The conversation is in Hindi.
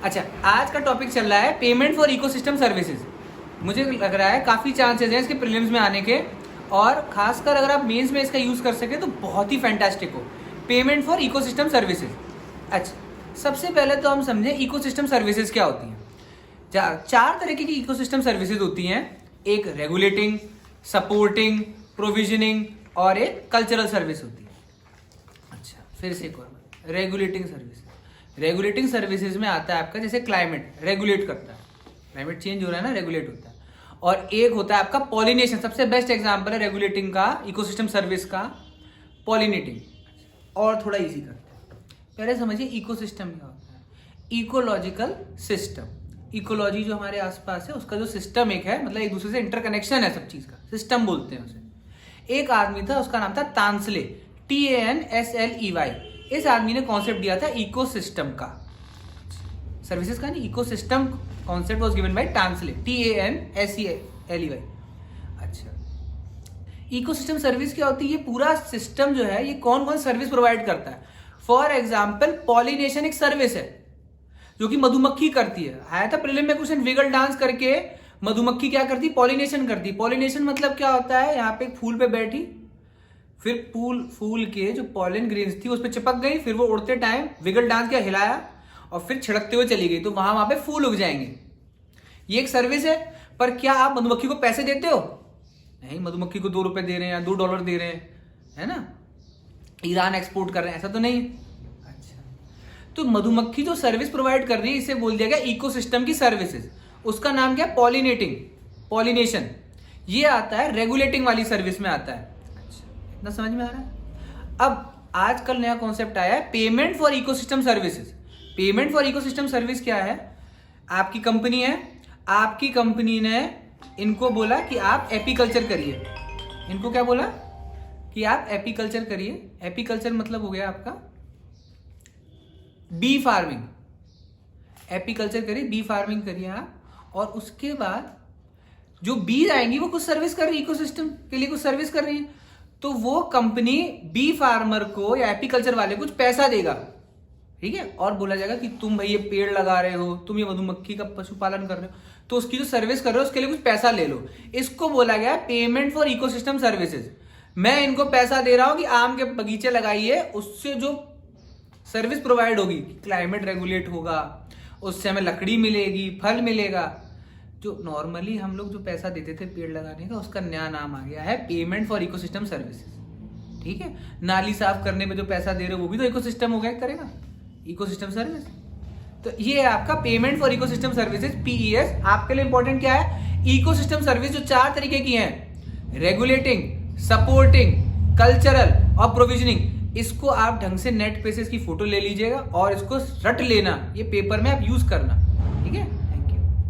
अच्छा, आज का टॉपिक चल रहा है पेमेंट फॉर इकोसिस्टम सर्विसेज। मुझे लग रहा है काफ़ी चांसेस हैं इसके प्रीलिम्स में आने के, और खासकर अगर आप मेंस में इसका यूज़ कर सके तो बहुत ही फैंटास्टिक हो। Payment for ecosystem services. अच्छा, सबसे पहले तो हम समझें इकोसिस्टम सर्विसेज क्या होती हैं। चार तरीके की इकोसिस्टम सर्विसेज होती हैं। एक रेगुलेटिंग, सपोर्टिंग, प्रोविजनिंग और एक कल्चरल सर्विस होती है। अच्छा, फिर से एक और रेगुलेटिंग सर्विस। रेगुलेटिंग सर्विसेज में आता है आपका जैसे क्लाइमेट रेगुलेट करता है, क्लाइमेट चेंज हो रहा है ना, रेगुलेट होता है। और एक होता है आपका पॉलिनेशन। सबसे बेस्ट एग्जांपल है रेगुलेटिंग का, इकोसिस्टम सर्विस का, पॉलिनेटिंग। और थोड़ा इजी करते हैं, पहले समझिए इकोसिस्टम क्या होता है। इकोलॉजिकल सिस्टम, इकोलॉजी जो हमारे आसपास है उसका जो सिस्टम एक है, मतलब एक दूसरे से इंटरकनेक्शन है सब चीज का, सिस्टम बोलते हैं उसे। एक आदमी था, उसका नाम था तांसले, TANSLEY। इस आदमी ने कॉन्सेप्ट दिया था इकोसिस्टम का, सर्विसेज का नहीं, ecosystem concept was given by Tansley, TANSLEY। अच्छा, इकोसिस्टम सर्विस क्या होती है? ये पूरा सिस्टम जो है ये कौन कौन सर्विस प्रोवाइड करता है। फॉर एग्जाम्पल पॉलिनेशन एक सर्विस है जो कि मधुमक्खी करती है। आया था प्रीलिम में क्वेश्चन, विगल डांस करके मधुमक्खी क्या करती? पॉलिनेशन करती। पॉलिनेशन मतलब क्या होता है? यहाँ पे एक फूल पे बैठी, फिर फूल के जो पॉलन ग्रेन्स थी उस पर चिपक गई, फिर वो उड़ते टाइम विगल डांस किया, हिलाया और फिर छिड़कते हुए चली गई, तो वहां पे फूल उग जाएंगे। ये एक सर्विस है। पर क्या आप मधुमक्खी को पैसे देते हो? नहीं, मधुमक्खी को $2 दे रहे हैं या $2 दे रहे हैं, है ना, ईरान एक्सपोर्ट कर रहे हैं, ऐसा तो नहीं। अच्छा, तो मधुमक्खी जो सर्विस प्रोवाइड कर रही है इसे बोल दिया गया इकोसिस्टम की सर्विसेज। उसका नाम क्या? Pollinating, pollination. ये आता है रेगुलेटिंग वाली सर्विस में आता है। इतना समझ में आ रहा है? अब आजकल नया कॉन्सेप्ट आया है payment for ecosystem services. Payment for ecosystem service क्या है? आपकी कंपनी है, आपकी कंपनी ने इनको बोला कि आप एपीकल्चर करिए। इनको क्या बोला? कि आप एपीकल्चर करिए। एपीकल्चर मतलब हो गया आपका बी फार्मिंग। एपीकल्चर करिए, बी फार्मिंग करिए आप, और उसके बाद जो बीज आएंगी वो कुछ सर्विस कर रही है, इकोसिस्टम के लिए कुछ सर्विस कर रही है। तो वो कंपनी बी फार्मर को या एपीकल्चर वाले कुछ पैसा देगा, ठीक है, और बोला जाएगा कि तुम भाई ये पेड़ लगा रहे हो, तुम ये मधुमक्खी का पशुपालन कर रहे हो, तो उसकी जो सर्विस कर रहे हो उसके लिए कुछ पैसा ले लो। इसको बोला गया पेमेंट फॉर इकोसिस्टम सर्विसेज। मैं इनको पैसा दे रहा हूं कि आम के बगीचे लगाइए, उससे जो सर्विस प्रोवाइड होगी, क्लाइमेट रेगुलेट होगा, उससे हमें लकड़ी मिलेगी, फल मिलेगा। जो नॉर्मली हम लोग जो पैसा देते थे पेड़ लगाने का, उसका नया नाम आ गया है पेमेंट फॉर इकोसिस्टम सर्विसेज। ठीक है, नाली साफ करने में जो पैसा दे रहे हो वो भी तो इकोसिस्टम हो गया, करेगा इकोसिस्टम सर्विस। तो ये है आपका payment for ecosystem services, PES। आपके लिए इंपॉर्टेंट क्या है? इकोसिस्टम सर्विस जो चार तरीके की हैं, रेगुलेटिंग, सपोर्टिंग, कल्चरल और प्रोविजनिंग। इसको आप ढंग से नेट पे से इसकी फोटो ले लीजिएगा और इसको रट लेना, ये पेपर में आप यूज करना।